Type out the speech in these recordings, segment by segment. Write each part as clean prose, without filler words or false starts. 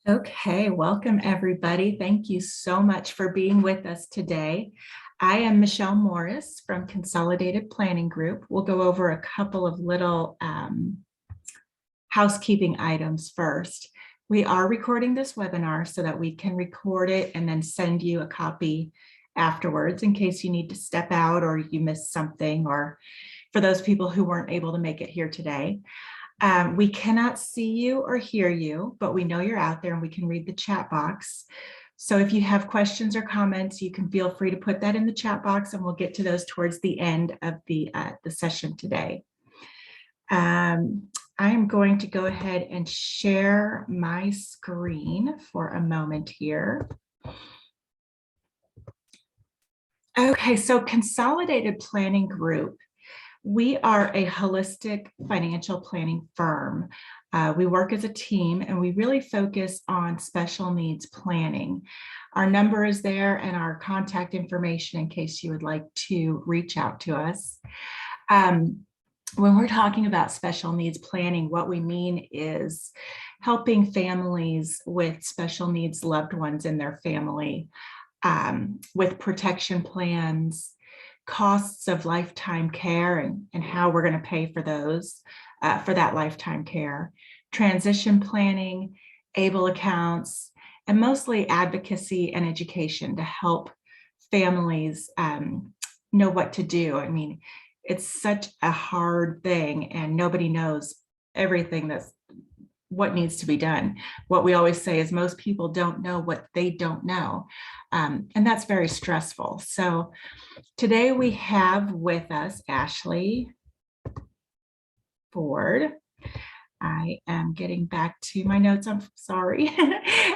Okay, welcome everybody. Thank you so much for being with us today. I am Michelle Morris from Consolidated Planning Group. We'll go over a couple of little housekeeping items first. We are recording this webinar so that we can record it and then send you a copy afterwards in case you need to step out or you missed something, or for those people who weren't able to make it here today. We cannot see you or hear you, but we know you're out there and we can read the chat box. So if you have questions or comments, you can feel free to put that in the chat box and we'll get to those towards the end of the session today. I am going to go ahead and share my screen for a moment here. Okay, so Consolidated Planning Group. We are a holistic financial planning firm. We work as a team and we really focus on special needs planning. Our number is there and our contact information in case you would like to reach out to us. When we're talking about special needs planning, what we mean is helping families with special needs loved ones in their family with protection plans, costs of lifetime care and how we're going to pay for those, for that lifetime care, transition planning, ABLE accounts, and mostly advocacy and education to help families know what to do. I mean, it's such a hard thing and nobody knows everything what needs to be done. What we always say is most people don't know what they don't know. And that's very stressful. So today we have with us Ashley Ford. I am getting back to my notes, I'm sorry.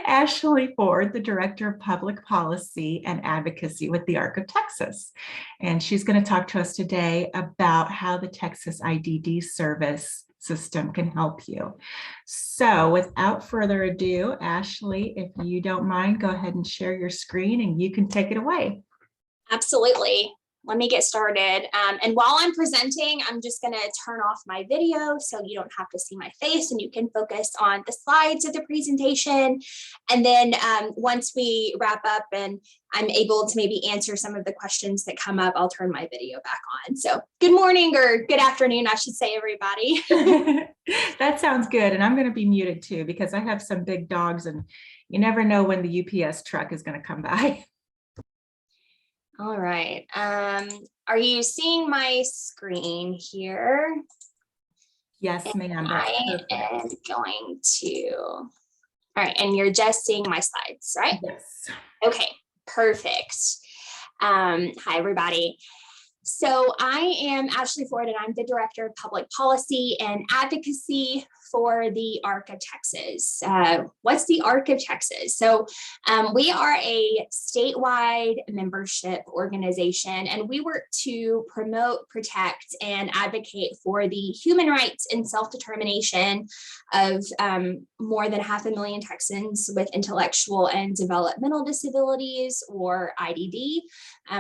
Ashley Ford, the Director of Public Policy and Advocacy with the ARC of Texas. And she's going to talk to us today about how the Texas IDD Service System can help you. So without further ado, Ashley, if you don't mind, go ahead and share your screen and you can take it away. Absolutely. Let me get started. And while I'm presenting, I'm just going to turn off my video so you don't have to see my face and you can focus on the slides of the presentation. And then once we wrap up and I'm able to maybe answer some of the questions that come up, I'll turn my video back on. So good morning or good afternoon, I should say, everybody. That sounds good. And I'm going to be muted too, because I have some big dogs and you never know when the UPS truck is going to come by. All right. Are you seeing my screen here? Yes, ma'am. I am going to. All right. And you're just seeing my slides, right? Yes. Okay, perfect. Hi, everybody. So I am Ashley Ford, and I'm the Director of Public Policy and Advocacy for the ARC of Texas. What's the ARC of Texas? So we are a statewide membership organization, and we work to promote, protect, and advocate for the human rights and self-determination of more than 500,000 Texans with intellectual and developmental disabilities, or IDD.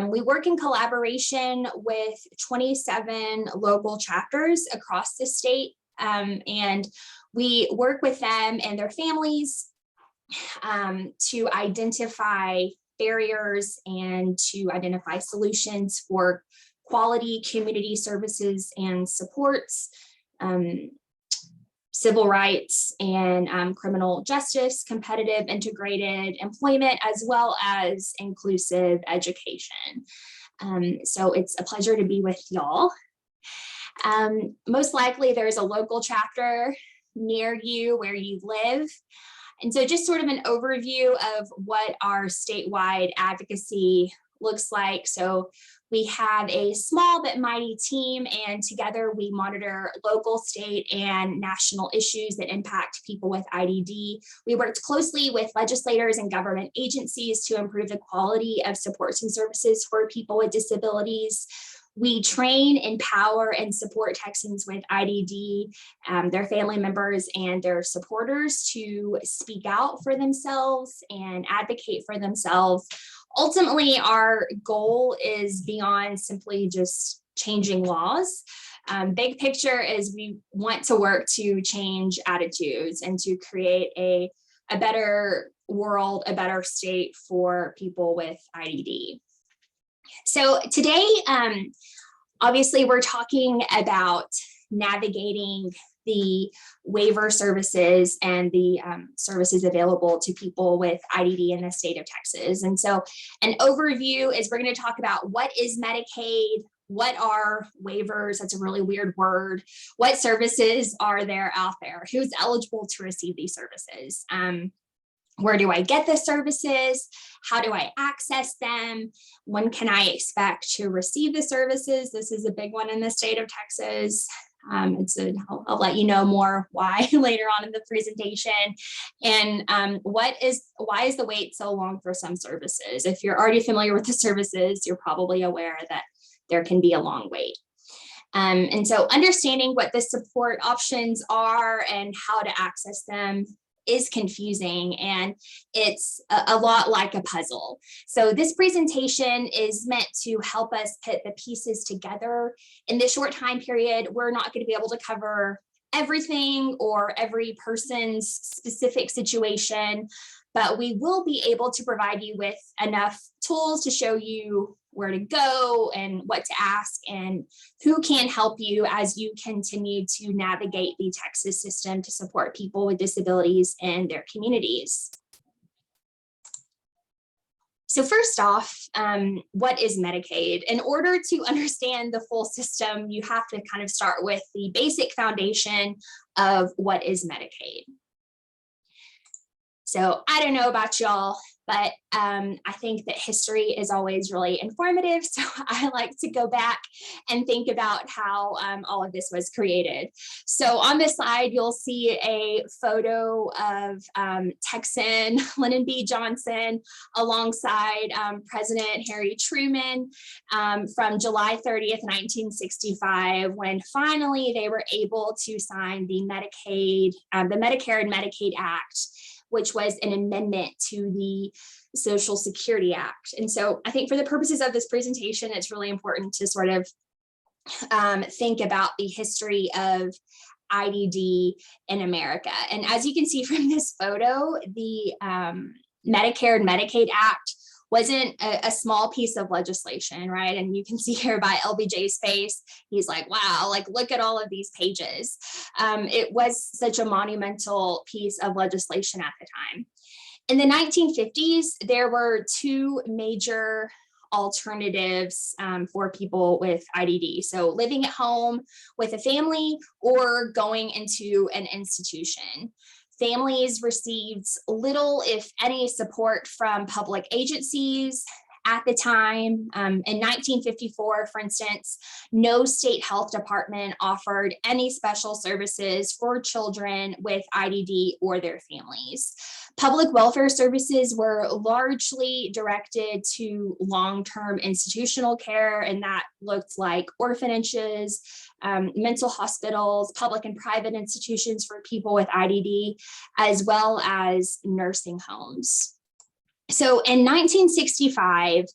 We work in collaboration with 27 local chapters across the state, and we work with them and their families to identify barriers and to identify solutions for quality community services and supports, civil rights and criminal justice, competitive integrated employment, as well as inclusive education. So it's a pleasure to be with y'all. Most likely there's a local chapter near you where you live. And so just sort of an overview of what our statewide advocacy looks like. So we have a small but mighty team, and together we monitor local, state, and national issues that impact people with IDD. We worked closely with legislators and government agencies to improve the quality of supports and services for people with disabilities. We train, empower, and support Texans with IDD, their family members, and their supporters to speak out for themselves and advocate for themselves. Ultimately, our goal is beyond simply just changing laws. Big picture is we want to work to change attitudes and to create a a better world, a better state for people with IDD. So today, obviously, we're talking about navigating the waiver services and the services available to people with IDD in the state of Texas. And so an overview is we're going to talk about what is Medicaid, what are waivers, that's a really weird word, what services are there out there, who's eligible to receive these services, where do I get the services, how do I access them, when can I expect to receive the services. This is a big one in the state of Texas. I'll let you know more why later on in the presentation. And why is the wait so long for some services? If you're already familiar with the services, you're probably aware that there can be a long wait. And so understanding what the support options are and how to access them is confusing, and it's a lot like a puzzle. So this presentation is meant to help us put the pieces together. In this short time period, we're not going to be able to cover everything or every person's specific situation, but we will be able to provide you with enough tools to show you where to go and what to ask and who can help you as you continue to navigate the Texas system to support people with disabilities in their communities. So first off, what is Medicaid? In order to understand the full system, you have to kind of start with the basic foundation of what is Medicaid. So I don't know about y'all, but I think that history is always really informative. So I like to go back and think about how all of this was created. So on this slide, you'll see a photo of Texan Lyndon B. Johnson alongside President Harry Truman from July 30th, 1965, when finally they were able to sign the Medicare and Medicaid Act, which was an amendment to the Social Security Act. And so I think for the purposes of this presentation, it's really important to sort of think about the history of IDD in America. And as you can see from this photo, the Medicare and Medicaid Act wasn't a small piece of legislation, right? And you can see here by LBJ's face, he's like, wow, like look at all of these pages. It was such a monumental piece of legislation at the time. In the 1950s, there were two major alternatives for people with IDD. So living at home with a family or going into an institution. Families received little, if any, support from public agencies at the time. In 1954, for instance, no state health department offered any special services for children with IDD or their families. Public welfare services were largely directed to long-term institutional care, and that looked like orphanages, mental hospitals, public and private institutions for people with IDD, as well as nursing homes. So in 1965,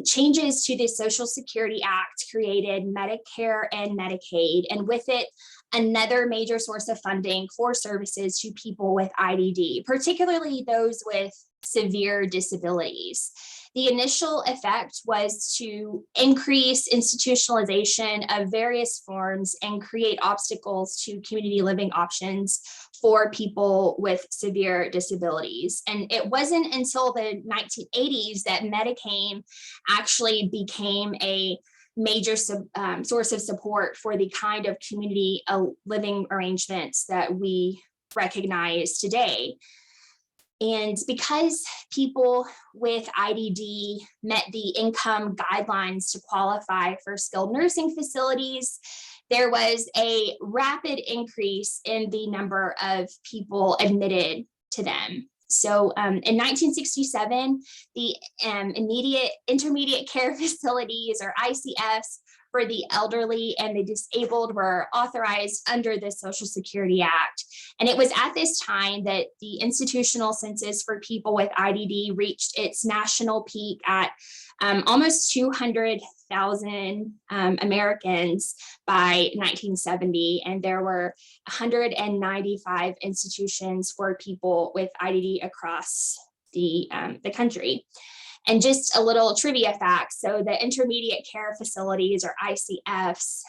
changes to the Social Security Act created Medicare and Medicaid, and with it, another major source of funding for services to people with IDD, particularly those with severe disabilities. The initial effect was to increase institutionalization of various forms and create obstacles to community living options for people with severe disabilities. And it wasn't until the 1980s that Medicaid actually became a major source of support for the kind of community living arrangements that we recognize today. And because people with IDD met the income guidelines to qualify for skilled nursing facilities, there was a rapid increase in the number of people admitted to them. So in 1967, the intermediate care facilities, or ICFs, for the elderly and the disabled were authorized under the Social Security Act. And it was at this time that the institutional census for people with IDD reached its national peak at almost 200,000 Americans by 1970. And there were 195 institutions for people with IDD across the country. And just a little trivia fact, so the intermediate care facilities, or ICFs,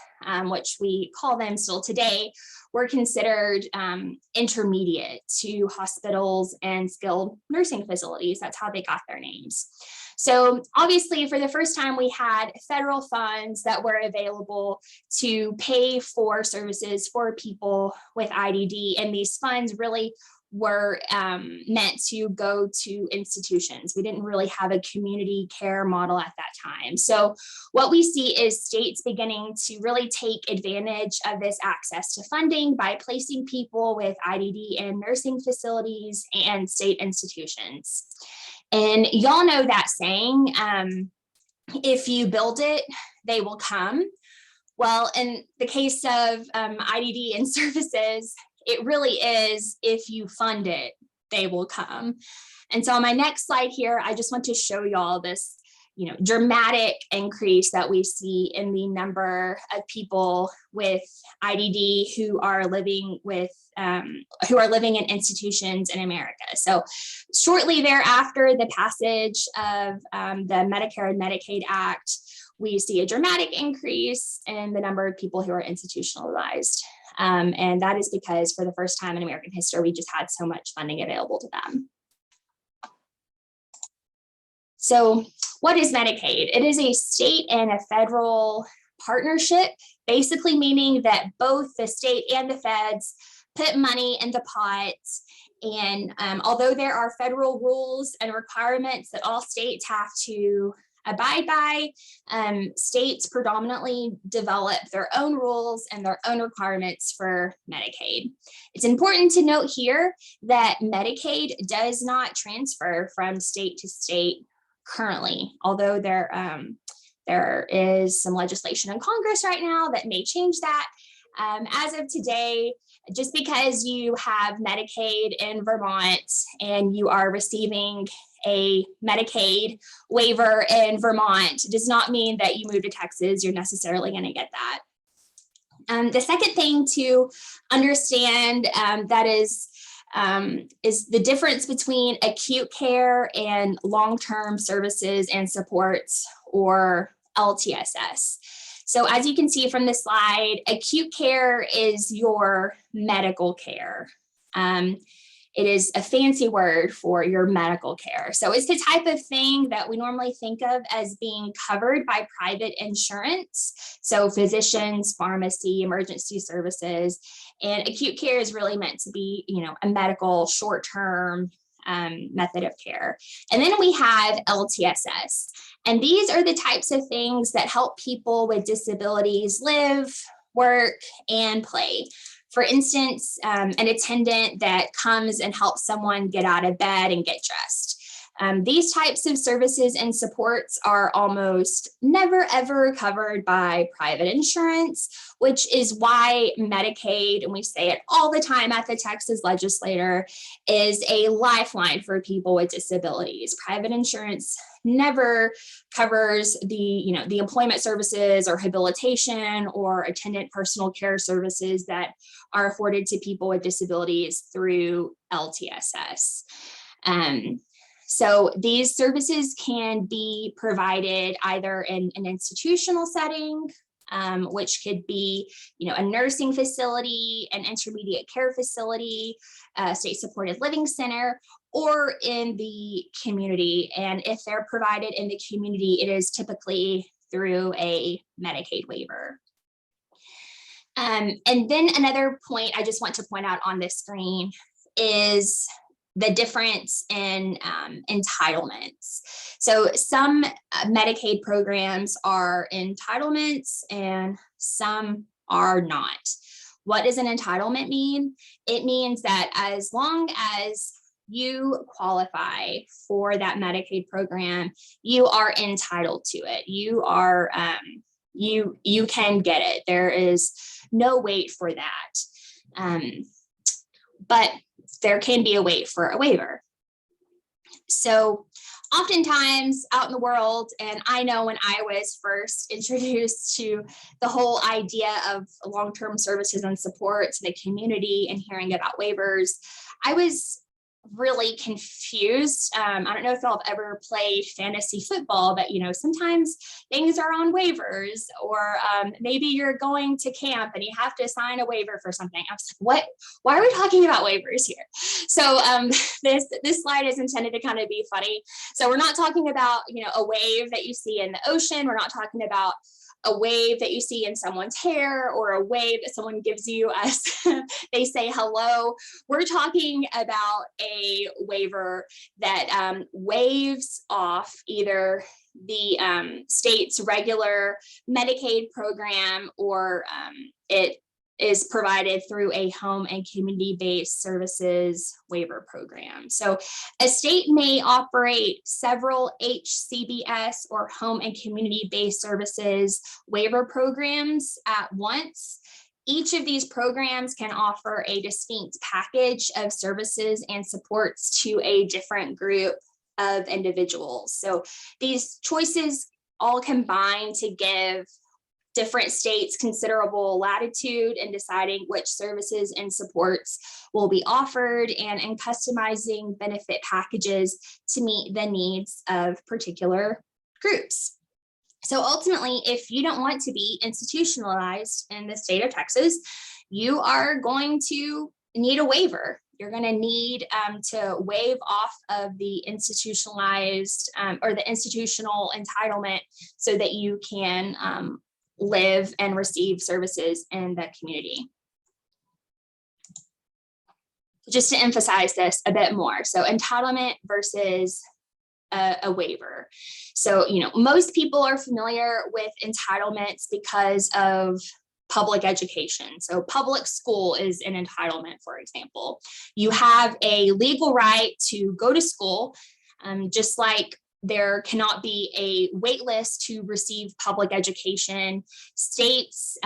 which we call them still today, were considered intermediate to hospitals and skilled nursing facilities. That's how they got their names. So obviously, for the first time, we had federal funds that were available to pay for services for people with IDD, and these funds really were meant to go to institutions. We didn't really have a community care model at that time. So what we see is states beginning to really take advantage of this access to funding by placing people with IDD in nursing facilities and state institutions. And y'all know that saying, if you build it, they will come. Well, in the case of IDD and services, it really is, if you fund it, they will come. And so on my next slide here, I just want to show y'all this, dramatic increase that we see in the number of people with IDD who are living in institutions in America. So shortly thereafter, the passage of the Medicare and Medicaid Act, we see a dramatic increase in the number of people who are institutionalized. And that is because for the first time in American history, we just had so much funding available to them. So what is Medicaid? It is a state and a federal partnership, basically meaning that both the state and the feds put money in the pot. And although there are federal rules and requirements that all states have to abide by, states predominantly develop their own rules and their own requirements for Medicaid. It's important to note here that Medicaid does not transfer from state to state currently, although there is some legislation in Congress right now that may change that. As of today, just because you have Medicaid in Vermont and you are receiving a Medicaid waiver in Vermont does not mean that you move to Texas, you're necessarily going to get that. The second thing to understand that is the difference between acute care and long-term services and supports, or LTSS. So as you can see from the slide, acute care is your medical care. It is a fancy word for your medical care. So it's the type of thing that we normally think of as being covered by private insurance. So physicians, pharmacy, emergency services, and acute care is really meant to be, a medical short-term method of care. And then we have LTSS. And these are the types of things that help people with disabilities live, work, and play. For instance, an attendant that comes and helps someone get out of bed and get dressed. These types of services and supports are almost never, ever covered by private insurance, which is why Medicaid, and we say it all the time at the Texas legislature, is a lifeline for people with disabilities. Private insurance never covers the employment services or habilitation or attendant personal care services that are afforded to people with disabilities through LTSS. So these services can be provided either in an institutional setting, which could be, a nursing facility, an intermediate care facility, a state-supported living center, or in the community. And if they're provided in the community, it is typically through a Medicaid waiver. And then another point I just want to point out on this screen is the difference in entitlements. So some Medicaid programs are entitlements and some are not. What does an entitlement mean? It means that as long as you qualify for that Medicaid program, you are entitled to it. You are you can get it. There is no wait for that. But there can be a wait for a waiver. So oftentimes out in the world, and I know when I was first introduced to the whole idea of long-term services and supports in the community and hearing about waivers, I was really confused. I don't know if y'all have ever played fantasy football, but sometimes things are on waivers, or maybe you're going to camp and you have to sign a waiver for something. I was like, what? Why are we talking about waivers here? So this slide is intended to kind of be funny. So we're not talking about a wave that you see in the ocean. We're not talking about a wave that you see in someone's hair, or a wave that someone gives you as they say hello. We're talking about a waiver that waives off either the state's regular Medicaid program, or it is provided through a home and community-based services waiver program. So a state may operate several HCBS, or home and community-based services waiver programs at once. Each of these programs can offer a distinct package of services and supports to a different group of individuals. So these choices all combine to give different states considerable latitude in deciding which services and supports will be offered, and in customizing benefit packages to meet the needs of particular groups. So ultimately, if you don't want to be institutionalized in the state of Texas, you are going to need a waiver. You're going to need to waive off of the institutionalized or the institutional entitlement, so that you can live and receive services in the community. Just to emphasize this a bit more, so entitlement versus a waiver. So, most people are familiar with entitlements because of public education. So public school is an entitlement, for example. You have a legal right to go to school, just like there cannot be a wait list to receive public education. States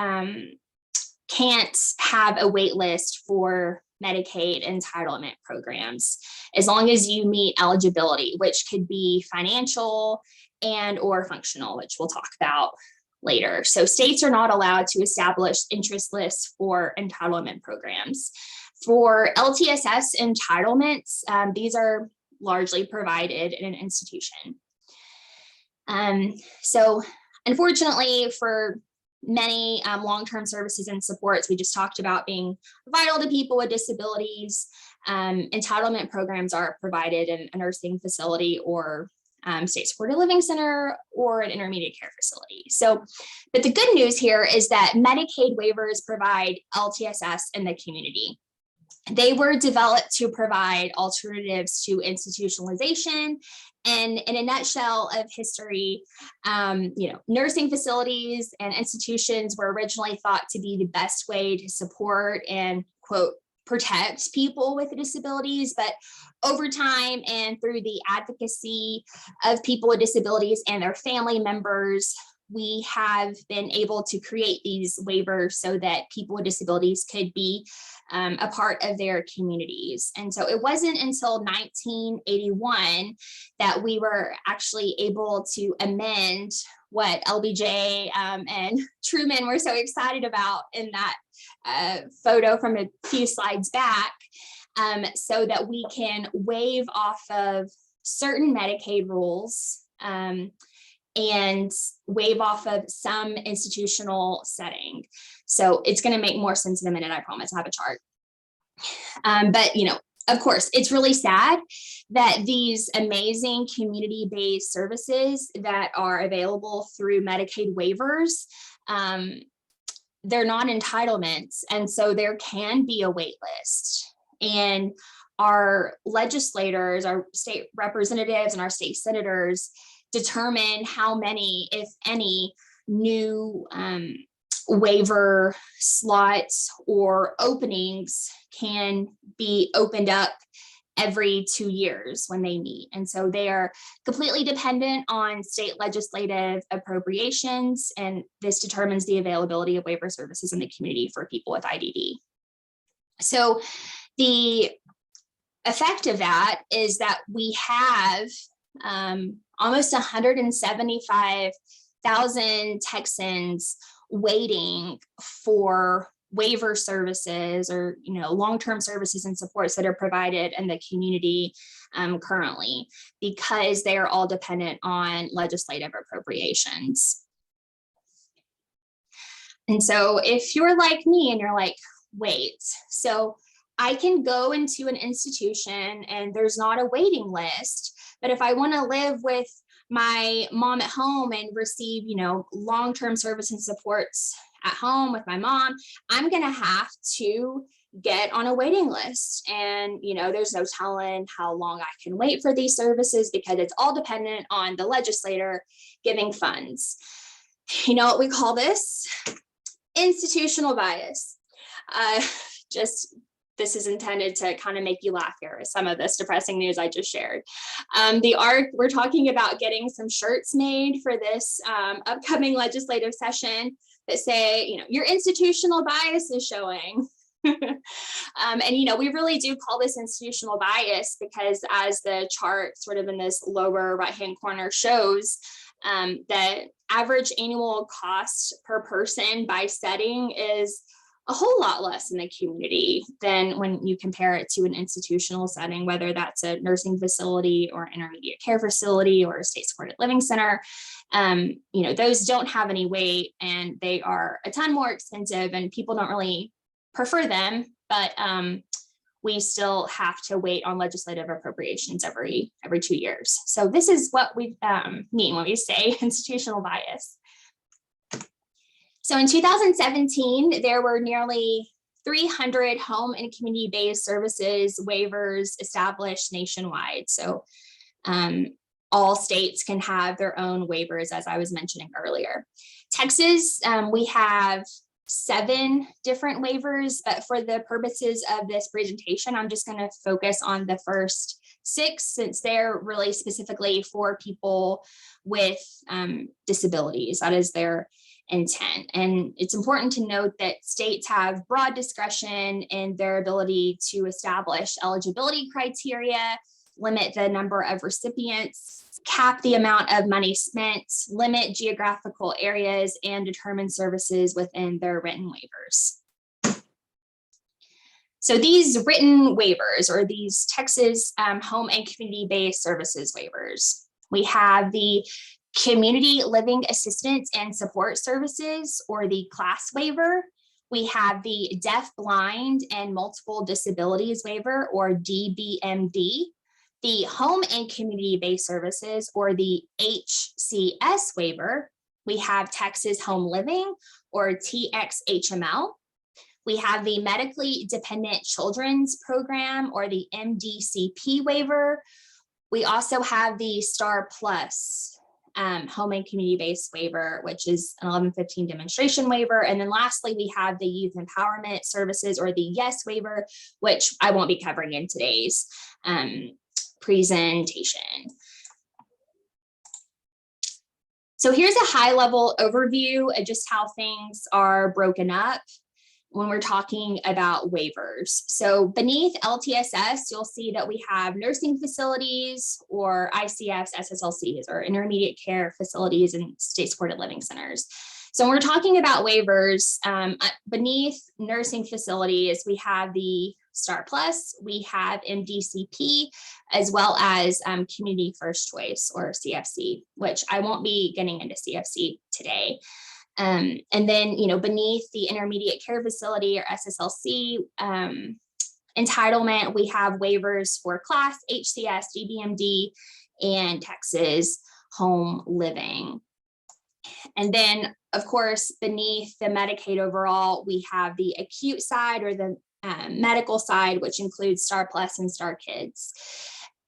can't have a wait list for Medicaid entitlement programs, as long as you meet eligibility, which could be financial and or functional, which we'll talk about later. So states are not allowed to establish interest lists for entitlement programs. For LTSS entitlements, these are largely provided in an institution. So unfortunately, for many long-term services and supports we just talked about being vital to people with disabilities, entitlement programs are provided in a nursing facility, or state supported living center, or an intermediate care facility. So, but the good news here is that Medicaid waivers provide LTSS in the community. They were developed to provide alternatives to institutionalization. And in a nutshell of history, nursing facilities and institutions were originally thought to be the best way to support and, quote, protect people with disabilities. But over time, and through the advocacy of people with disabilities and their family members, we have been able to create these waivers so that people with disabilities could be a part of their communities. And so it wasn't until 1981 that we were actually able to amend what LBJ and Truman were so excited about in that photo from a few slides back, so that we can waive off of certain Medicaid rules and waive off of some institutional setting. So it's going to make more sense in a minute, I promise. I have a chart. But, of course, it's really sad that these amazing community-based services that are available through Medicaid waivers, they're not entitlements. And so there can be a wait list. And our legislators, our state representatives, and our state senators determine how many, if any, new waiver slots or openings can be opened up every 2 years when they meet. And so they are completely dependent on state legislative appropriations, and this determines the availability of waiver services in the community for people with IDD. So the effect of that is that we have almost 175,000 Texans waiting for waiver services, or long-term services and supports that are provided in the community currently, because they are all dependent on legislative appropriations. And so if you're like me and you're like, wait, so I can go into an institution and there's not a waiting list, but if I want to live with my mom at home and receive, long-term service and supports at home with my mom, I'm going to have to get on a waiting list. And, there's no telling how long I can wait for these services, because it's all dependent on the legislator giving funds. You know what we call this? Institutional bias. This is intended to kind of make you laugh here with some of this depressing news I just shared. We're talking about getting some shirts made for this upcoming legislative session that say, your institutional bias is showing. And, we really do call this institutional bias because, as the chart sort of in this lower right-hand corner shows, the average annual cost per person by setting is a whole lot less in the community than when you compare it to an institutional setting, whether that's a nursing facility or intermediate care facility or a state supported living center. Those don't have any weight, and they are a ton more expensive, and people don't really prefer them, but we still have to wait on legislative appropriations every 2 years. So this is what we mean when we say institutional bias. So in 2017, there were nearly 300 home and community-based services waivers established nationwide. So all states can have their own waivers, as I was mentioning earlier. Texas, we have 7 different waivers, but for the purposes of this presentation, I'm just going to focus on the first 6, since they're really specifically for people with disabilities. That is their intent. And it's important to note that states have broad discretion in their ability to establish eligibility criteria, limit the number of recipients, cap the amount of money spent, limit geographical areas, and determine services within their written waivers. So these written waivers, or these Texas home and community-based services waivers, we have the Community Living Assistance and Support Services, or the CLASS waiver. We have the Deaf, Blind, and Multiple Disabilities waiver, or DBMD. The Home and Community-Based Services, or the HCS waiver. We have Texas Home Living, or TXHML. We have the Medically Dependent Children's Program, or the MDCP waiver. We also have the STAR Plus home and community-based waiver, which is an 1115 demonstration waiver. And then lastly, we have the Youth Empowerment Services, or the YES waiver, which I won't be covering in today's presentation. So here's a high-level overview of just how things are broken up when we're talking about waivers. So beneath LTSS, you'll see that we have nursing facilities, or ICFs, SSLCs, or intermediate care facilities and state supported living centers. So when we're talking about waivers, beneath nursing facilities, we have the STAR Plus, we have MDCP, as well as Community First Choice, or CFC, which I won't be getting into CFC today. And then, beneath the intermediate care facility, or SSLC, entitlement, we have waivers for CLASS, HCS, DBMD, and Texas Home Living. And then, of course, beneath the Medicaid overall, we have the acute side, or the medical side, which includes STAR Plus and STAR Kids.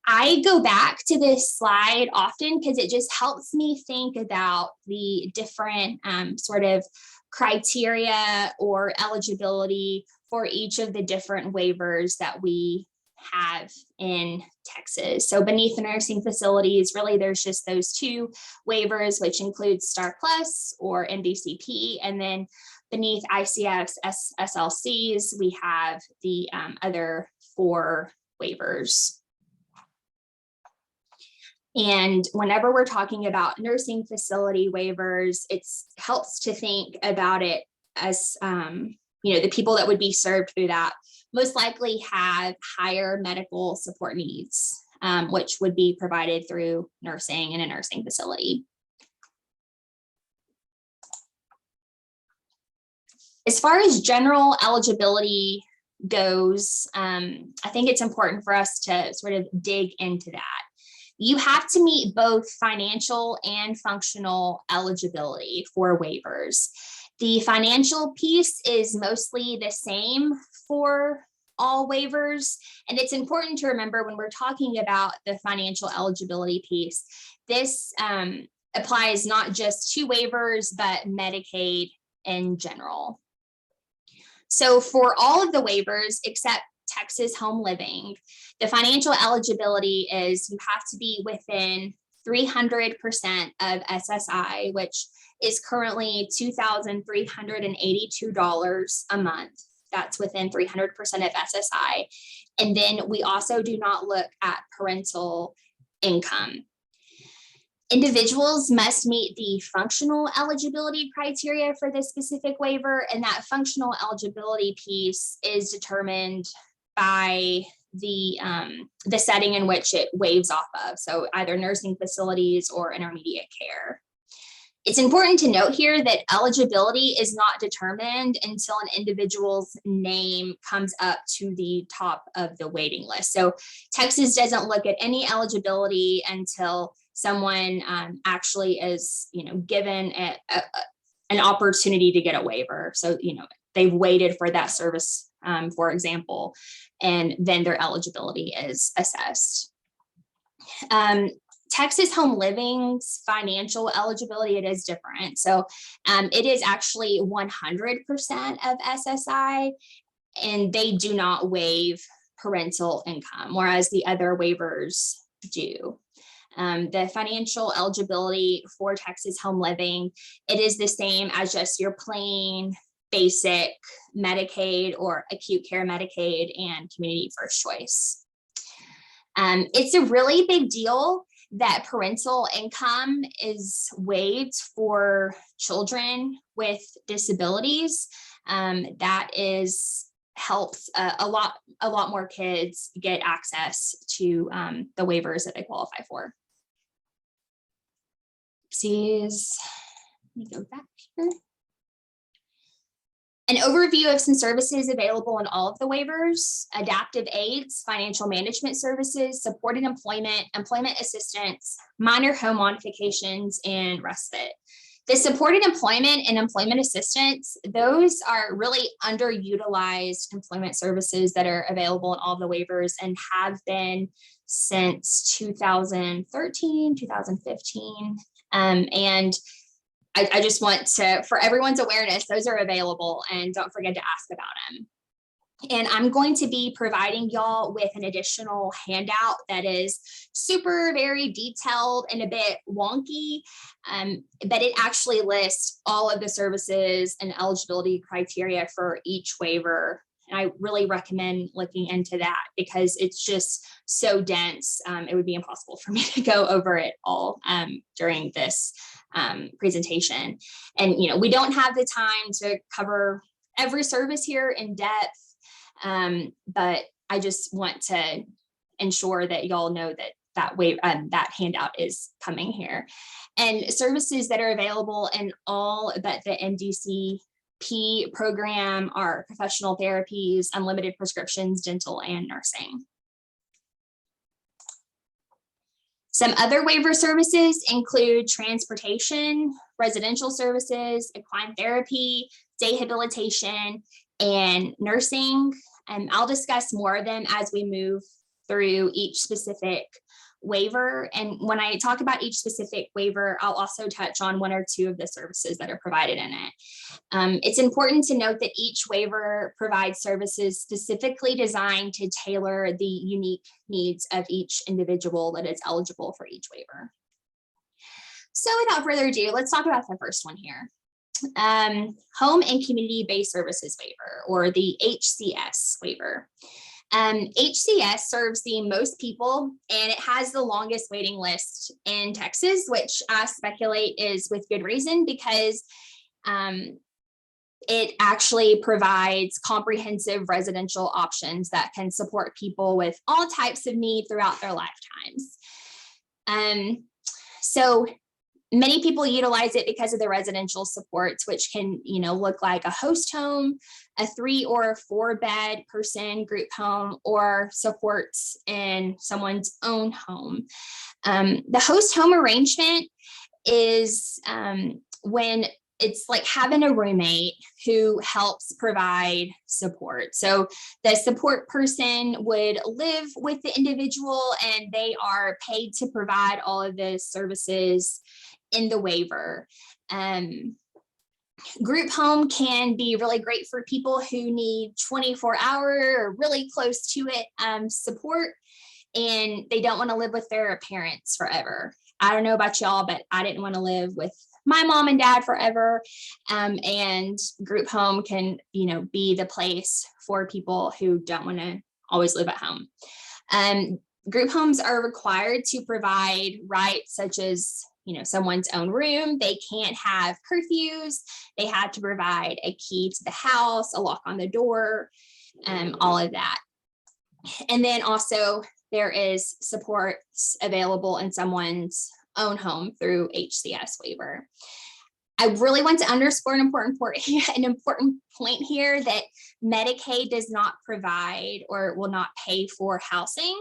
I go back to this slide often because it just helps me think about the different sort of criteria or eligibility for each of the different waivers that we have in Texas. So beneath the nursing facilities, really there's just those two waivers, which include STAR Plus or MDCP, and then beneath ICFs, SLCs, we have the other 4 waivers. And whenever we're talking about nursing facility waivers, it helps to think about it as, the people that would be served through that most likely have higher medical support needs, which would be provided through nursing in a nursing facility. As far as general eligibility goes, I think it's important for us to sort of dig into that. You have to meet both financial and functional eligibility for waivers. The financial piece is mostly the same for all waivers. And it's important to remember when we're talking about the financial eligibility piece, this applies not just to waivers, but Medicaid in general. So for all of the waivers except Texas Home Living, the financial eligibility is you have to be within 300% of SSI, which is currently $2,382 a month. That's within 300% of SSI. And then we also do not look at parental income. Individuals must meet the functional eligibility criteria for this specific waiver, and that functional eligibility piece is determined by the setting in which it waives off of, so either nursing facilities or intermediate care. It's important to note here that eligibility is not determined until an individual's name comes up to the top of the waiting list. So Texas doesn't look at any eligibility until someone actually is, given an opportunity to get a waiver. So, they've waited for that service, for example, and then their eligibility is assessed. Texas Home Living's financial eligibility, it is different. So it is actually 100% of SSI, and they do not waive parental income, whereas the other waivers do. The financial eligibility for Texas Home Living, it is the same as just your plain basic Medicaid or acute care Medicaid and community first choice. It's a really big deal that parental income is waived for children with disabilities. That helps a lot more kids get access to the waivers that they qualify for. Let me go back here. An overview of some services available in all of the waivers: adaptive aids, financial management services, supported employment, employment assistance, minor home modifications, and respite. The supported employment and employment assistance, those are really underutilized employment services that are available in all of the waivers and have been since 2013, 2015. And I just want to, for everyone's awareness, those are available, and don't forget to ask about them. And I'm going to be providing y'all with an additional handout that is very detailed and a bit wonky, but it actually lists all of the services and eligibility criteria for each waiver. And I really recommend looking into that because it's just so dense. It would be impossible for me to go over it all during this presentation. And, we don't have the time to cover every service here in depth, but I just want to ensure that y'all know that handout is coming here. And services that are available in all but the MDCP program are professional therapies, unlimited prescriptions, dental, and nursing. Some other waiver services include transportation, residential services, equine therapy, day habilitation, and nursing. And I'll discuss more of them as we move through each specific waiver. And when I talk about each specific waiver, I'll also touch on one or two of the services that are provided in it. It's important to note that each waiver provides services specifically designed to tailor the unique needs of each individual that is eligible for each waiver. So without further ado, let's talk about the first one here. Home and Community-Based Services Waiver, or the HCS Waiver. HCS serves the most people, and it has the longest waiting list in Texas, which I speculate is with good reason, because it actually provides comprehensive residential options that can support people with all types of need throughout their lifetimes. So many people utilize it because of the residential supports, which can, look like a host home, a 3 or 4 bed person group home, or supports in someone's own home. The host home arrangement is when it's like having a roommate who helps provide support. So the support person would live with the individual, and they are paid to provide all of the services in the waiver. Group home can be really great for people who need 24-hour or really close to it support, and they don't want to live with their parents forever. I don't know about y'all, but I didn't want to live with my mom and dad forever. And group home can, be the place for people who don't want to always live at home. Group homes are required to provide rights such as, someone's own room. They can't have curfews. They have to provide a key to the house, a lock on the door, all of that. And then also there is support available in someone's own home through HCS waiver. I really want to underscore an important point here, that Medicaid does not provide or will not pay for housing.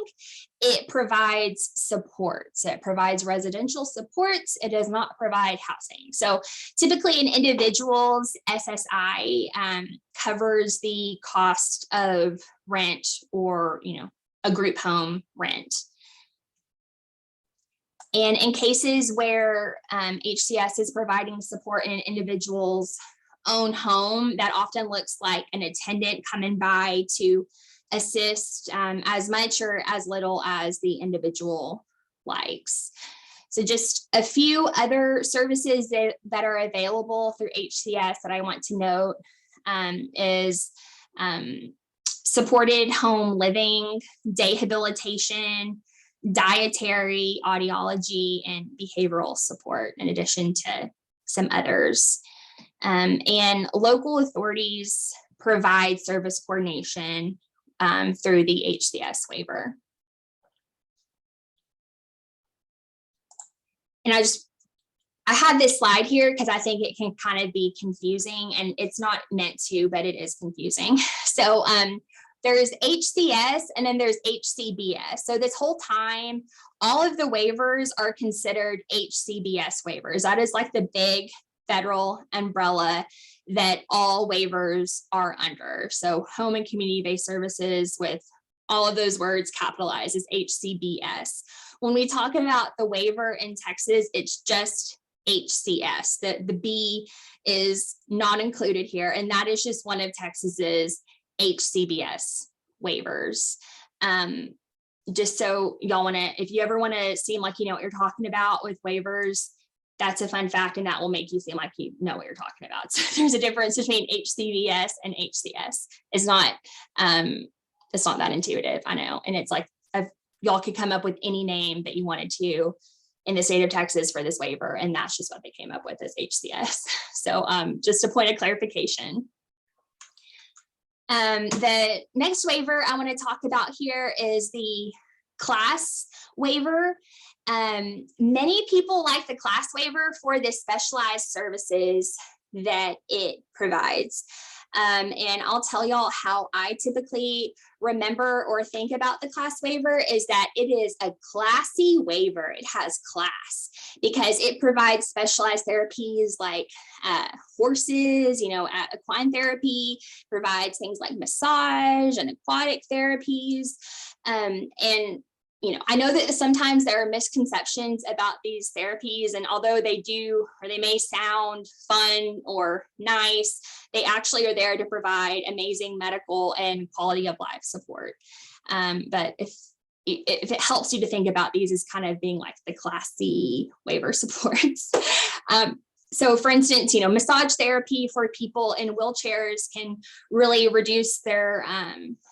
It provides supports. It provides residential supports. It does not provide housing. So typically an individual's SSI covers the cost of rent or, a group home rent. And in cases where HCS is providing support in an individual's own home, that often looks like an attendant coming by to assist as much or as little as the individual likes. So just a few other services that are available through HCS that I want to note is supported home living, day habilitation, dietary, audiology, and behavioral support, in addition to some others. And local authorities provide service coordination through the HCS waiver. And I have this slide here because I think it can kind of be confusing, and it's not meant to, but it is confusing. So there's HCS and then there's HCBS. So this whole time, all of the waivers are considered HCBS waivers. That is like the big federal umbrella that all waivers are under. So home and community-based services, with all of those words capitalized, is HCBS. When we talk about the waiver in Texas, it's just HCS. The B is not included here, and that is just one of Texas's HCBS waivers. Just so y'all if you ever want to seem like you know what you're talking about with waivers, that's a fun fact, and that will make you seem like you know what you're talking about. So there's a difference between HCBS and HCS. It's not that intuitive, I know. And it's like, y'all could come up with any name that you wanted to in the state of Texas for this waiver, and that's just what they came up with as HCS. So just a point of clarification. The next waiver I want to talk about here is the class waiver. Many people like the class waiver for the specialized services that it provides. And I'll tell y'all how I typically remember or think about the class waiver is that it is a classy waiver. It has class because it provides specialized therapies like horses, equine therapy, provides things like massage and aquatic therapies. And I know that sometimes there are misconceptions about these therapies, and although they may sound fun or nice, they actually are there to provide amazing medical and quality of life support. But if it helps you to think about these as kind of being like the Class C waiver supports. So for instance, massage therapy for people in wheelchairs can really reduce their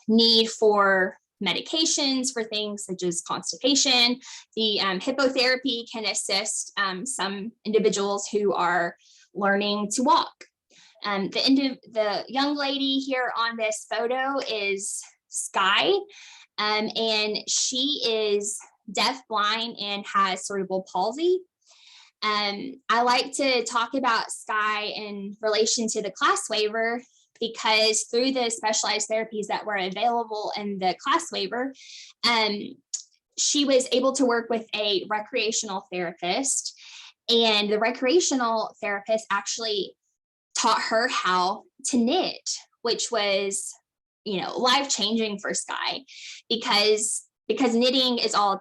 need for medications for things such as constipation. The hippotherapy can assist some individuals who are learning to walk. The young lady here on this photo is Sky, and she is deaf-blind and has cerebral palsy. I like to talk about Sky in relation to the class waiver because through the specialized therapies that were available in the class waiver, she was able to work with a recreational therapist, and the recreational therapist actually taught her how to knit, which was, life-changing for Sky because knitting is all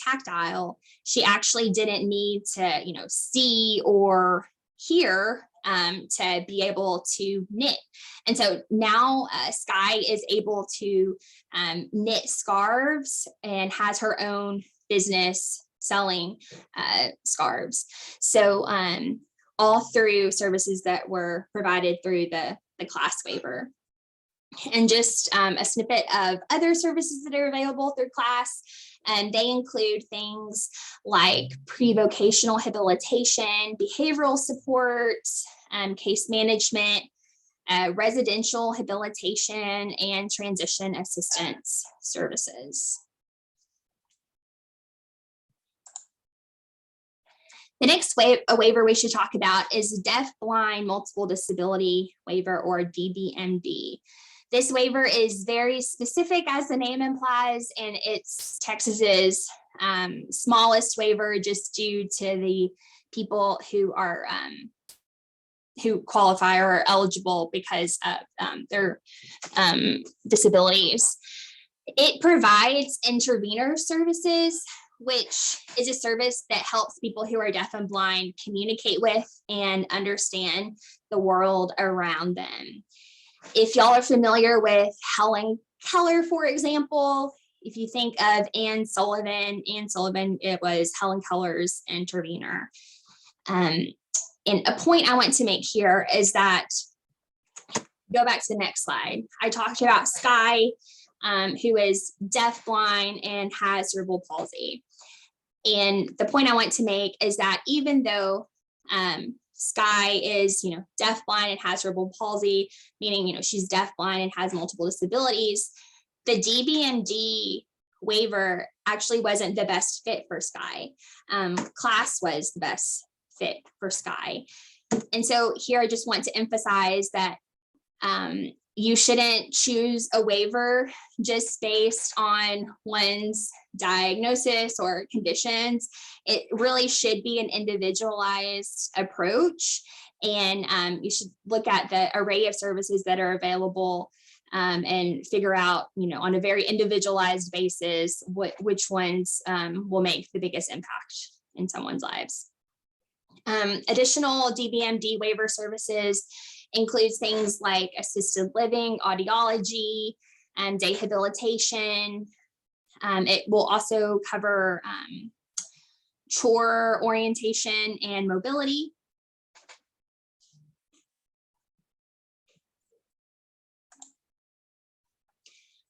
tactile. She actually didn't need to, see or hear to be able to knit. And so now Sky is able to knit scarves and has her own business selling scarves. So all through services that were provided through the class waiver. And just a snippet of other services that are available through class. And they include things like pre-vocational habilitation, behavioral support, case management, residential habilitation, and transition assistance services. The next waiver we should talk about is deaf-blind multiple disability waiver, or DBMD. This waiver is very specific, as the name implies, and it's Texas's smallest waiver just due to the people who are who qualify or are eligible because of their disabilities. It provides intervener services, which is a service that helps people who are deaf and blind communicate with and understand the world around them. If y'all are familiar with Helen Keller, for example, if you think of Anne Sullivan, it was Helen Keller's intervener. And a point I want to make here is that, go back to the next slide. I talked about Sky, who is deaf-blind and has cerebral palsy. And the point I want to make is that even though Sky is, deaf-blind and has cerebral palsy, meaning, she's deaf-blind and has multiple disabilities, the DBMD waiver actually wasn't the best fit for Sky. Class was the best fit for Sky. And so here I just want to emphasize that you shouldn't choose a waiver just based on one's diagnosis or conditions. It really should be an individualized approach. And you should look at the array of services that are available and figure out, on a very individualized basis, which ones will make the biggest impact in someone's lives. Additional DBMD waiver services includes things like assisted living, audiology, and day habilitation. It will also cover chore orientation and mobility.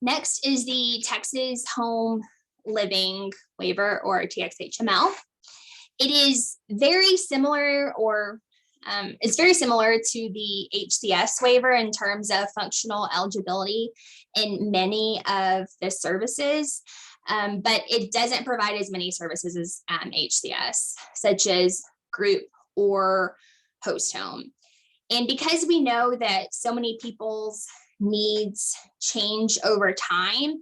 Next is the Texas Home Living Waiver, or TXHML. It is very similar, or it's very similar to the HCS waiver in terms of functional eligibility in many of the services, but it doesn't provide as many services as HCS, such as group or host home. And because we know that so many people's needs change over time,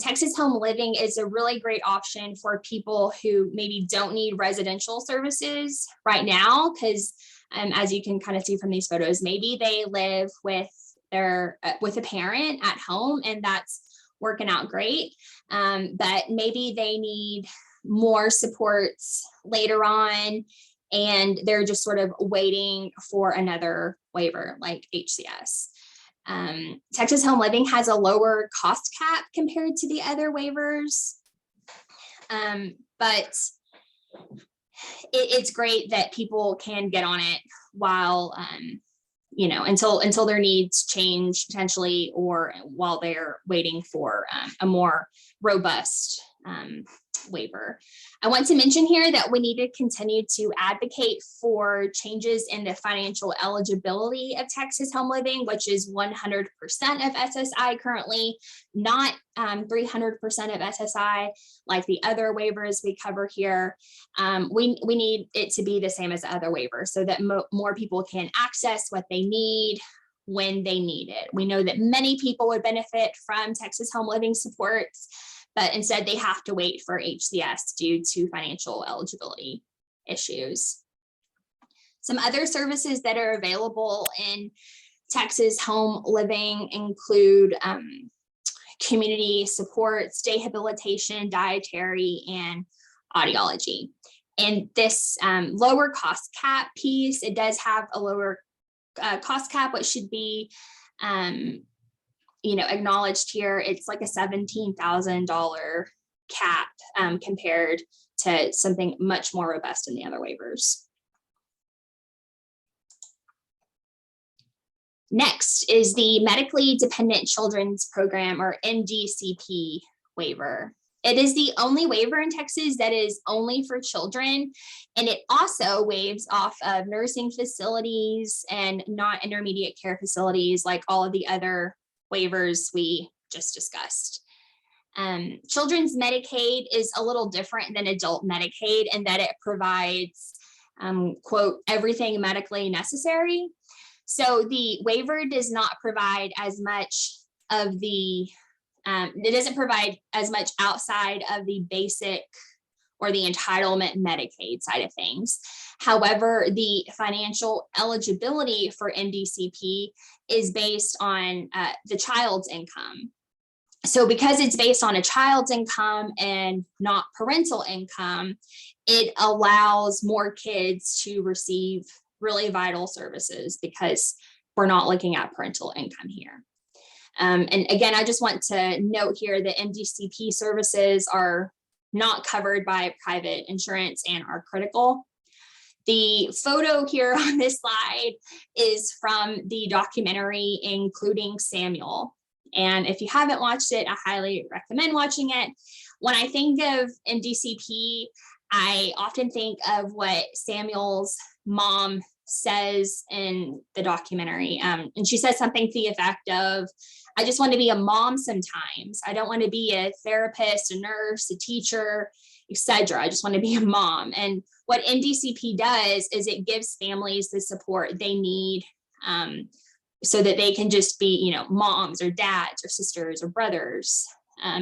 Texas Home Living is a really great option for people who maybe don't need residential services right now, because as you can kind of see from these photos, maybe they live with a parent at home, and that's working out great, but maybe they need more supports later on, and they're just sort of waiting for another waiver like HCS. Texas Home Living has a lower cost cap compared to the other waivers, but it's great that people can get on it while, you know, until their needs change potentially, or while they're waiting for a more robust waiver. I want to mention here that we need to continue to advocate for changes in the financial eligibility of Texas Home Living, which is 100% of SSI currently, not 300% of SSI like the other waivers we cover here. We need it to be the same as other waivers so that more people can access what they need when they need it. We know that many people would benefit from Texas Home Living supports, but instead they have to wait for HCS due to financial eligibility issues. Some other services that are available in Texas Home Living include community supports, day habilitation, dietary, and audiology. And this lower cost cap piece, it does have a lower cost cap, which should be you know, acknowledged here. It's like a $17,000 cap compared to something much more robust in the other waivers. Next is the Medically Dependent Children's Program, or MDCP waiver. It is the only waiver in Texas that is only for children, and it also waives off of nursing facilities and not intermediate care facilities like all of the other waivers we just discussed. Children's Medicaid is a little different than adult Medicaid in that it provides, quote, everything medically necessary. So the waiver does not provide as much of the, it doesn't provide as much outside of the basic or the entitlement Medicaid side of things. However, the financial eligibility for MDCP is based on the child's income. So because it's based on a child's income and not parental income, it allows more kids to receive really vital services because we're not looking at parental income here. And again, I just want to note here that MDCP services are not covered by private insurance and are critical. The photo here on this slide is from the documentary Including Samuel. And if you haven't watched it, I highly recommend watching it. When I think of MDCP, I often think of what Samuel's mom says in the documentary. And she says something to the effect of, I just want to be a mom sometimes. I don't want to be a therapist, a nurse, a teacher, etc. I just want to be a mom. And what MDCP does is it gives families the support they need so that they can just be, you know, moms or dads or sisters or brothers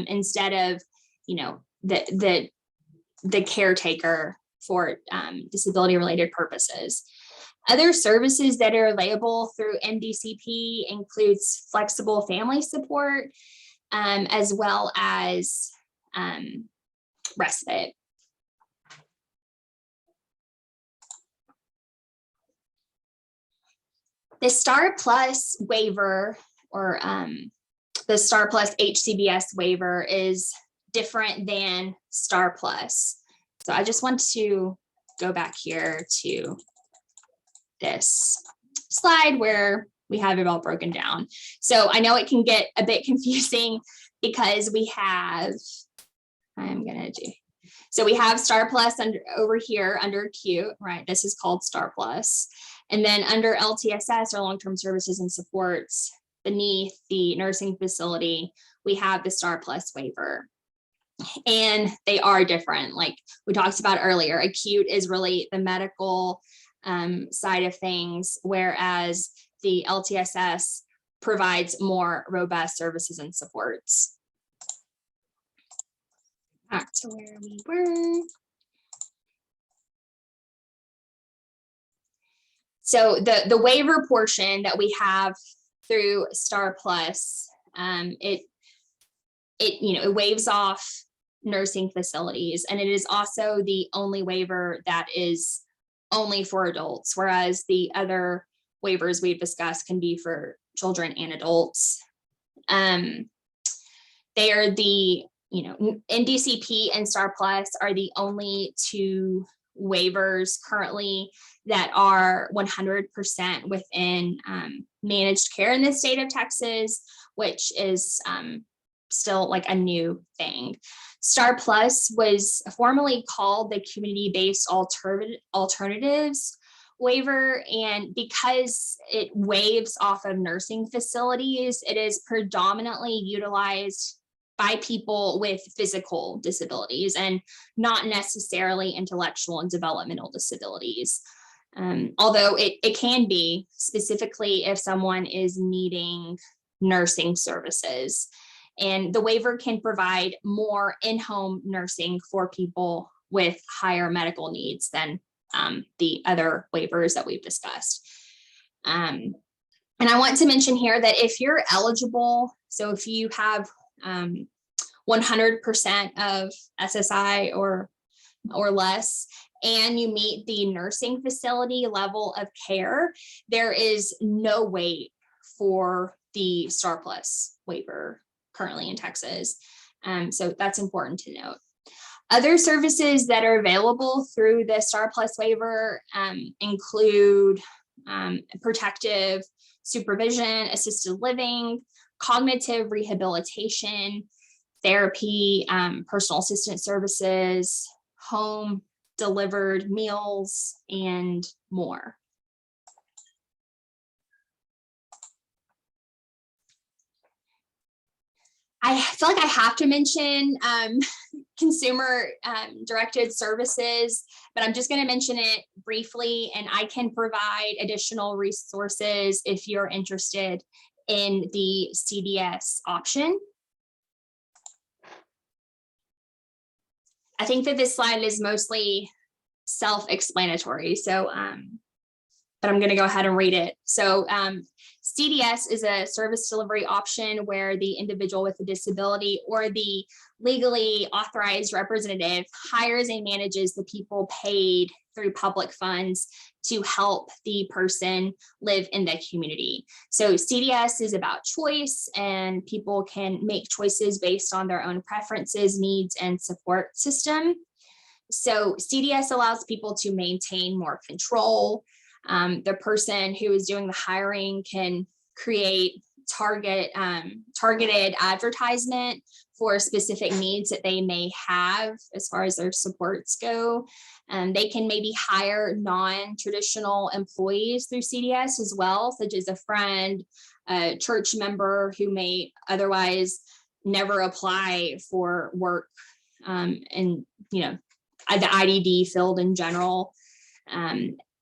instead of, you know, the caretaker for disability related purposes. Other services that are available through MDCP includes flexible family support, as well as respite. The STAR Plus waiver, or the STAR Plus HCBS waiver, is different than STAR Plus. So I just want to go back here to this slide where we have it all broken down. So I know it can get a bit confusing because we have, so we have STAR Plus over here under Acute, right? This is called STAR Plus. And then under LTSS, or long-term services and supports, beneath the nursing facility, we have the STAR Plus waiver. And they are different. Like we talked about earlier, Acute is really the medical side of things, whereas the LTSS provides more robust services and supports. Back to where we were. So the waiver portion that we have through STAR Plus, it it waives off nursing facilities, and it is also the only waiver that is only for adults, whereas the other waivers we've discussed can be for children and adults. They are the, MDCP and Star Plus are the only two waivers currently that are 100% within managed care in the state of Texas, which is still like a new thing. Star Plus was formerly called the Community-Based Alternatives Waiver, and because it waives off of nursing facilities, it is predominantly utilized by people with physical disabilities and not necessarily intellectual and developmental disabilities. Although it can be, specifically if someone is needing nursing services. And the waiver can provide more in-home nursing for people with higher medical needs than the other waivers that we've discussed. And I want to mention here that if you're eligible, so if you have 100% of SSI or less, and you meet the nursing facility level of care, there is no wait for the Star Plus waiver currently in Texas. So that's important to note. Other services that are available through the Star Plus waiver include protective supervision, assisted living, cognitive rehabilitation, therapy, personal assistant services, home delivered meals, and more. I feel like I have to mention consumer directed services, but I'm just going to mention it briefly, and I can provide additional resources if you're interested in the CDS option. I think that this slide is mostly self-explanatory, so but I'm going to go ahead and read it. So CDS is a service delivery option where the individual with a disability or the legally authorized representative hires and manages the people paid through public funds to help the person live in the community. So CDS is about choice, and people can make choices based on their own preferences, needs, and support system. So CDS allows people to maintain more control. The person who is doing the hiring can create targeted advertisement for specific needs that they may have as far as their supports go. They can maybe hire non-traditional employees through CDS as well, such as a friend, a church member who may otherwise never apply for work in the IDD field in general.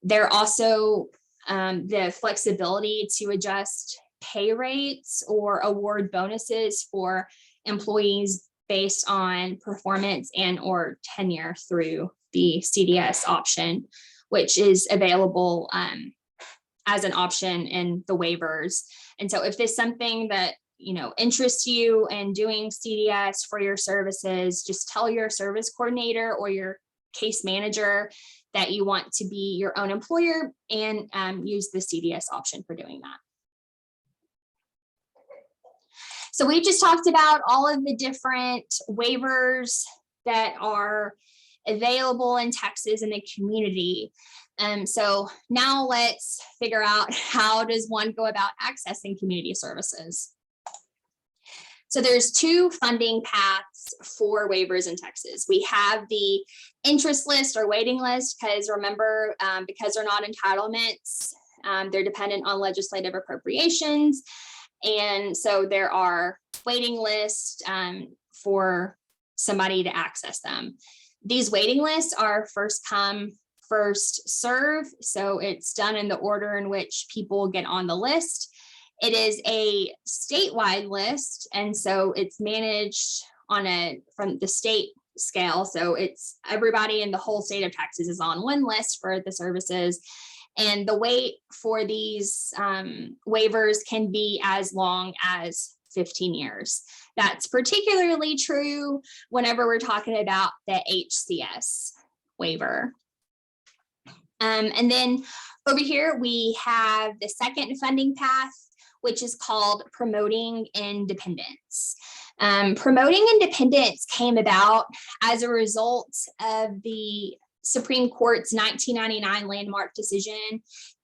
There also the flexibility to adjust pay rates or award bonuses for employees based on performance and or tenure through the CDS option, which is available as an option in the waivers. And so if there's something that interests you in doing CDS for your services, just tell your service coordinator or your case manager that you want to be your own employer and use the CDS option for doing that. So we just talked about all of the different waivers that are available in Texas in the community. So now let's figure out, how does one go about accessing community services? So there's two funding paths for waivers in Texas. We have the interest list or waiting list, because remember, because they're not entitlements, they're dependent on legislative appropriations. And so there are waiting lists for somebody to access them. These waiting lists are first come, first serve. So it's done in the order in which people get on the list. It is a statewide list, and so it's managed from the state scale. So it's everybody in the whole state of Texas is on one list for the services. And the wait for these waivers can be as long as 15 years. That's particularly true whenever we're talking about the HCS waiver. And then over here, we have the second funding path, which is called promoting independence. Promoting independence came about as a result of the Supreme Court's 1999 landmark decision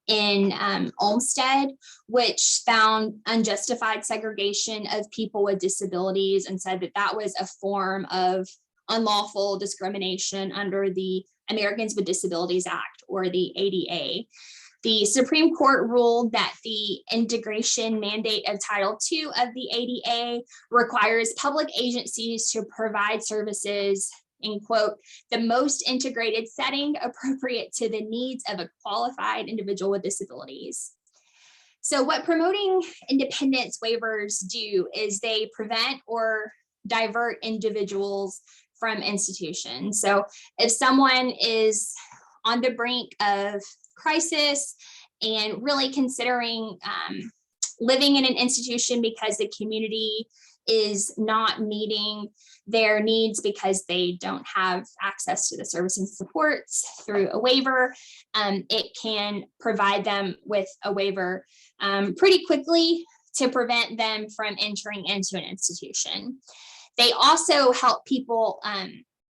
in Olmstead, which found unjustified segregation of people with disabilities and said that that was a form of unlawful discrimination under the Americans with Disabilities Act, or the ADA. The Supreme Court ruled that the integration mandate of Title II of the ADA requires public agencies to provide services in, quote, the most integrated setting appropriate to the needs of a qualified individual with disabilities. So what promoting independence waivers do is they prevent or divert individuals from institutions. So if someone is on the brink of crisis and really considering living in an institution because the community is not meeting their needs because they don't have access to the services and supports through a waiver, it can provide them with a waiver pretty quickly to prevent them from entering into an institution. They also help people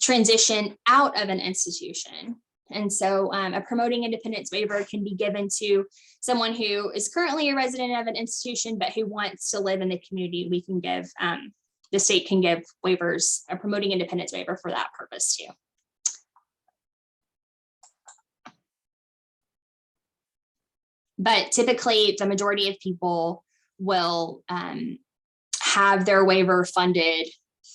transition out of an institution. And so a promoting independence waiver can be given to someone who is currently a resident of an institution, but who wants to live in the community. We can give, the state can give waivers, a promoting independence waiver for that purpose too. But typically the majority of people will have their waiver funded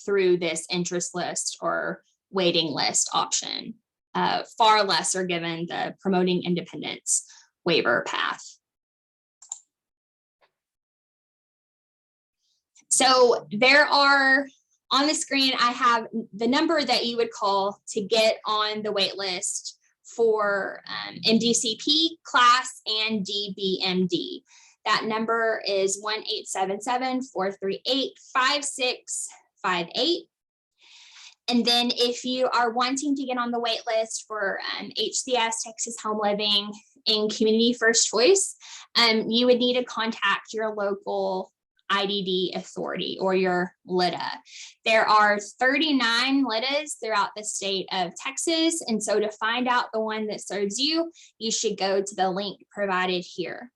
through this interest list or waiting list option. Far less are given the promoting independence waiver path. So there are, on the screen, I have the number that you would call to get on the wait list for MDCP class and DBMD. That number is 1-877-438-5658. And then if you are wanting to get on the wait list for HCS, Texas Home Living, and Community First Choice, you would need to contact your local IDD authority or your LIDA. There are 39 LIDAs throughout the state of Texas. And so to find out the one that serves you, you should go to the link provided here.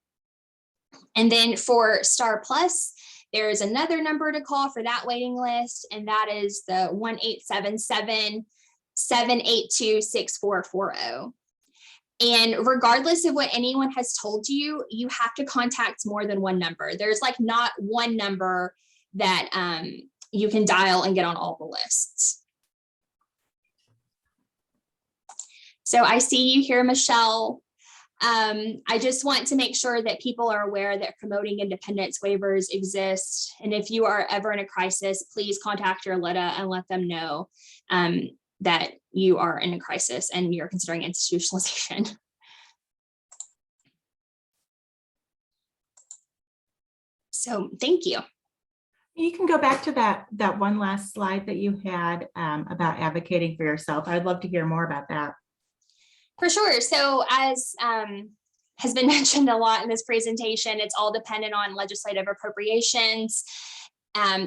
And then for Star Plus, there is another number to call for that waiting list, and that is the 1-877-782-6440. And regardless of what anyone has told you, you have to contact more than one number. There's like not one number that you can dial and get on all the lists. So I see you here, Michelle. I just want to make sure that people are aware that promoting independence waivers exist. And if you are ever in a crisis, please contact your LIDA and let them know that you are in a crisis and you're considering institutionalization. So thank you. You can go back to that one last slide that you had about advocating for yourself. I'd love to hear more about that. For sure. So as has been mentioned a lot in this presentation, it's all dependent on legislative appropriations,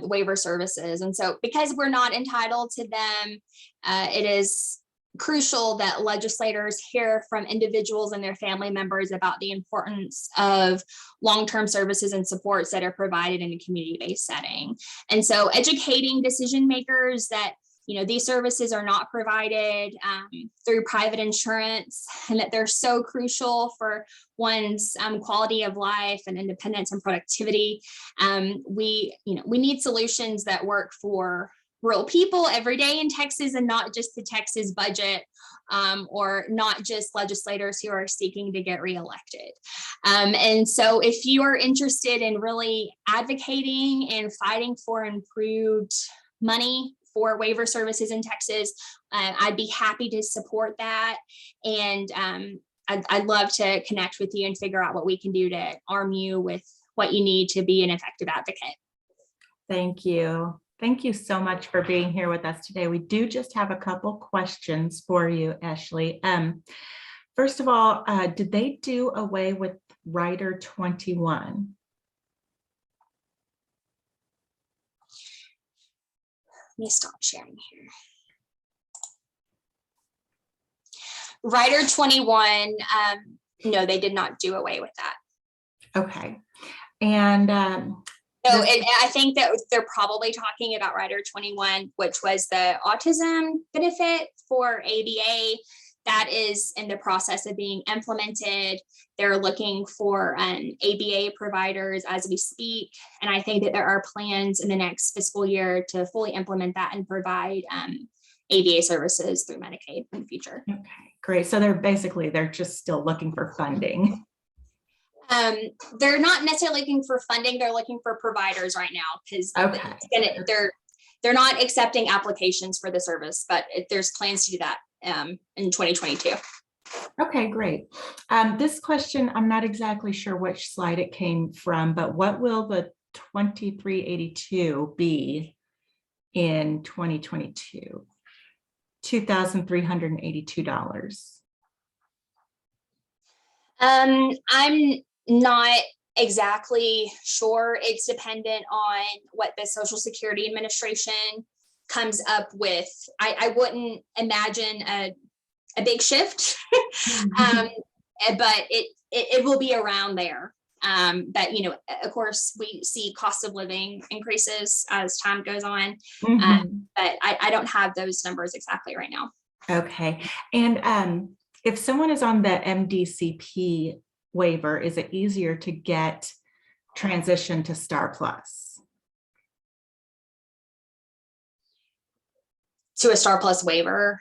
waiver services. And so because we're not entitled to them, it is crucial that legislators hear from individuals and their family members about the importance of long-term services and supports that are provided in a community-based setting. And so educating decision makers that these services are not provided through private insurance, and that they're so crucial for one's quality of life and independence and productivity. We need solutions that work for real people every day in Texas, and not just the Texas budget, or not just legislators who are seeking to get reelected. And so if you are interested in really advocating and fighting for improved money for waiver services in Texas, I'd be happy to support that. And I'd love to connect with you and figure out what we can do to arm you with what you need to be an effective advocate. Thank you. Thank you so much for being here with us today. We do just have a couple questions for you, Ashley. First of all, did they do away with Rider 21? Let me stop sharing here. Rider 21, no, they did not do away with that. Okay. And So I think that they're probably talking about Rider 21, which was the autism benefit for ABA. That is in the process of being implemented. They're looking for ABA providers as we speak. And I think that there are plans in the next fiscal year to fully implement that and provide ABA services through Medicaid in the future. okay, great. So they're just still looking for funding. They're not necessarily looking for funding. They're looking for providers right now because they're not accepting applications for the service, but there's plans to do that in 2022. Okay, great. This question, I'm not exactly sure which slide it came from, but what will the 2382 be in 2022? $2,382. I'm not exactly sure. It's dependent on what the Social Security Administration comes up with. I wouldn't imagine a big shift, but it will be around there. But, you know, of course, we see cost of living increases as time goes on, but I don't have those numbers exactly right now. Okay. And if someone is on the MDCP waiver, is it easier to get transition to Star Plus? To a Star Plus waiver?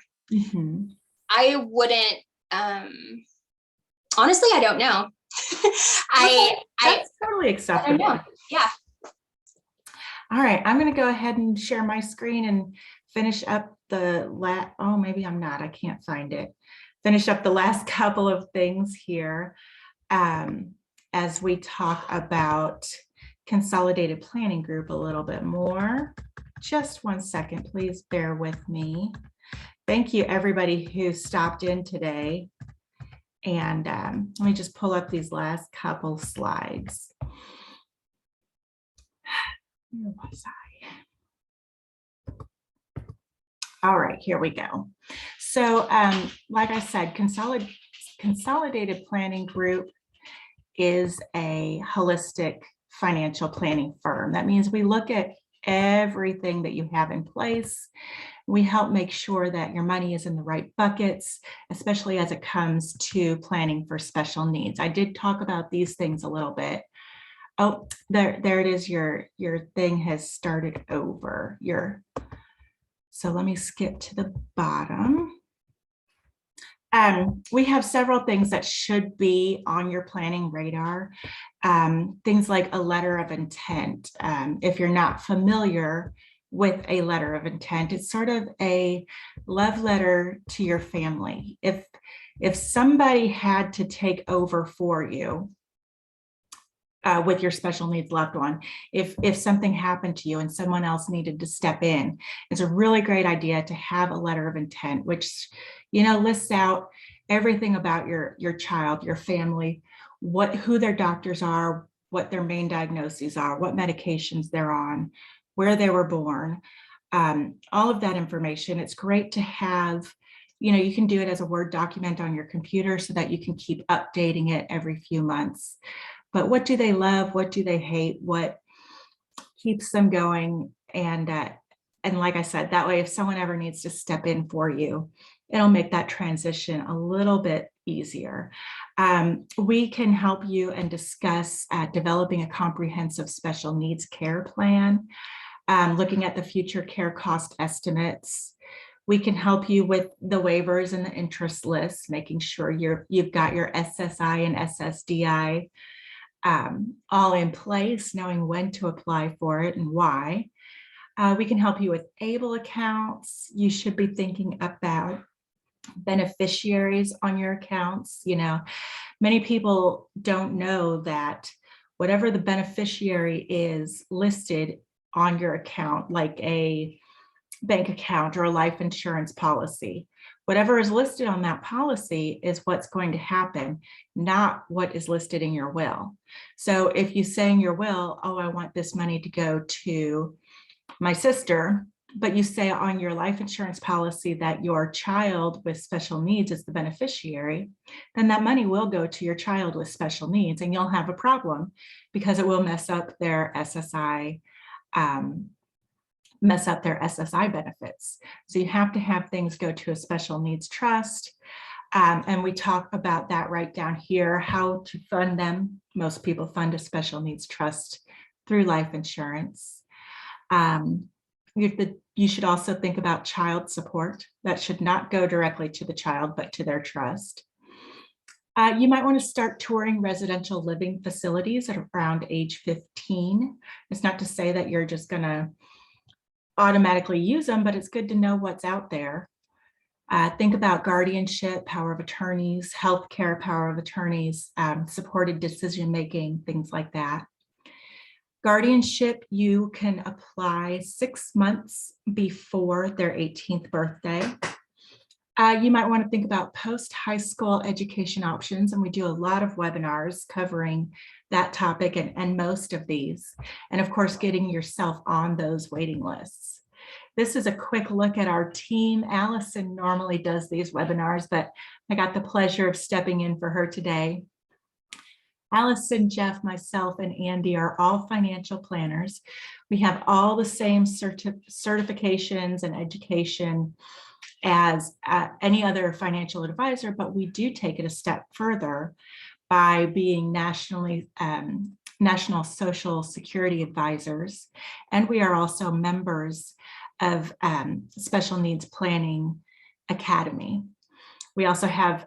I wouldn't, honestly, I don't know. That's totally acceptable. I don't know. Yeah. All right, I'm going to go ahead and share my screen and finish up the maybe I'm not, I can't find it. Finish up the last couple of things here as we talk about consolidated planning group a little bit more. Just one second, please bear with me. Thank you everybody who stopped in today. And let me just pull up these last couple slides. Where was I? All right, here we go. So like I said, consolidated planning group is a holistic financial planning firm. That means we look at everything that you have in place. We help make sure that your money is in the right buckets, especially as it comes to planning for special needs. I did talk about these things a little bit. Oh, there it is. Your thing has started over. So let me skip to the bottom. We have several things that should be on your planning radar. Things like a letter of intent. If you're not familiar with a letter of intent, it's sort of a love letter to your family. If somebody had to take over for you with your special needs loved one, if something happened to you and someone else needed to step in, it's a really great idea to have a letter of intent, which, you know, lists out everything about your child, your family, who their doctors are, what their main diagnoses are, what medications they're on, where they were born, all of that information. It's great to have, you know, you can do it as a Word document on your computer so that you can keep updating it every few months. But what do they love? What do they hate? What keeps them going? And like I said, that way, if someone ever needs to step in for you, it'll make that transition a little bit easier. We can help you and discuss developing a comprehensive special needs care plan, looking at the future care cost estimates. We can help you with the waivers and the interest lists, making sure you've got your SSI and SSDI all in place, knowing when to apply for it and why. We can help you with ABLE accounts. You should be thinking about beneficiaries on your accounts. You know, many people don't know that whatever the beneficiary is listed on your account, like a bank account or a life insurance policy. Whatever is listed on that policy is what's going to happen, not what is listed in your will. So if you say in your will, oh, I want this money to go to my sister, but you say on your life insurance policy that your child with special needs is the beneficiary, then that money will go to your child with special needs, and you'll have a problem because it will mess up their SSI benefits. So you have to have things go to a special needs trust. And we talk about that right down here, how to fund them. Most people fund a special needs trust through life insurance. You should also think about child support. That should not go directly to the child, but to their trust. You might want to start touring residential living facilities at around age 15. It's not to say that you're just going to automatically use them, but it's good to know what's out there. Think about guardianship, power of attorneys, healthcare power of attorneys, supported decision-making, things like that. Guardianship, you can apply 6 months before their 18th birthday. You might want to think about post-high school education options, and we do a lot of webinars covering that topic and most of these. And of course, getting yourself on those waiting lists. This is a quick look at our team. Allison normally does these webinars, but I got the pleasure of stepping in for her today. Allison, Jeff, myself, and Andy are all financial planners. We have all the same certifications and education as any other financial advisor, but we do take it a step further by being national Social Security advisors. And we are also members of Special Needs Planning Academy. We also have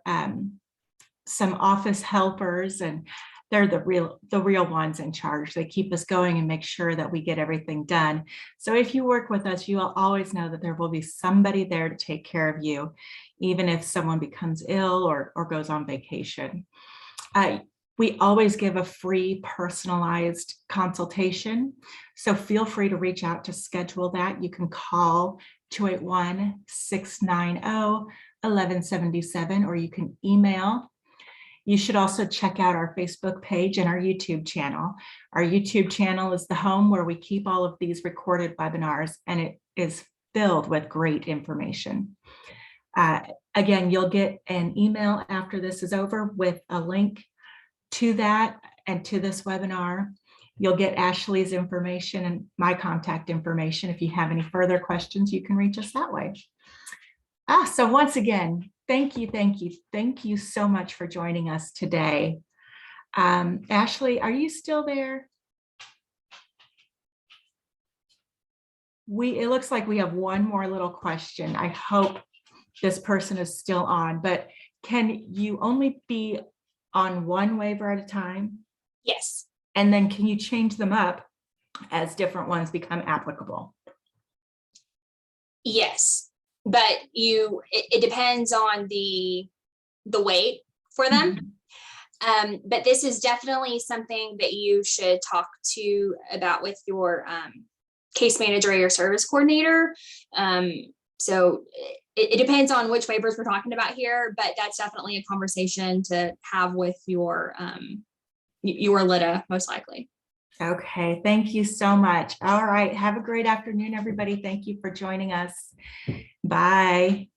some office helpers, and they're the real ones in charge. They keep us going and make sure that we get everything done. So if you work with us, you will always know that there will be somebody there to take care of you, even if someone becomes ill or goes on vacation. We always give a free personalized consultation. So feel free to reach out to schedule that. You can call 281-690-1177, or you can email. You should also check out our Facebook page and our YouTube channel. Our YouTube channel is the home where we keep all of these recorded webinars, and it is filled with great information. Again, you'll get an email after this is over with a link to that and to this webinar. You'll get Ashley's information and my contact information. If you have any further questions, you can reach us that way. So once again, thank you so much for joining us today. Ashley, are you still there? It looks like we have one more little question. I hope this person is still on, but can you only be on one waiver at a time? Yes. And then can you change them up as different ones become applicable? Yes, but it depends on the weight for them. Mm-hmm. But this is definitely something that you should talk about with your case manager or your service coordinator. So it depends on which waivers we're talking about here, but that's definitely a conversation to have with your LITA, most likely. Okay, thank you so much. All right, have a great afternoon, everybody. Thank you for joining us. Bye.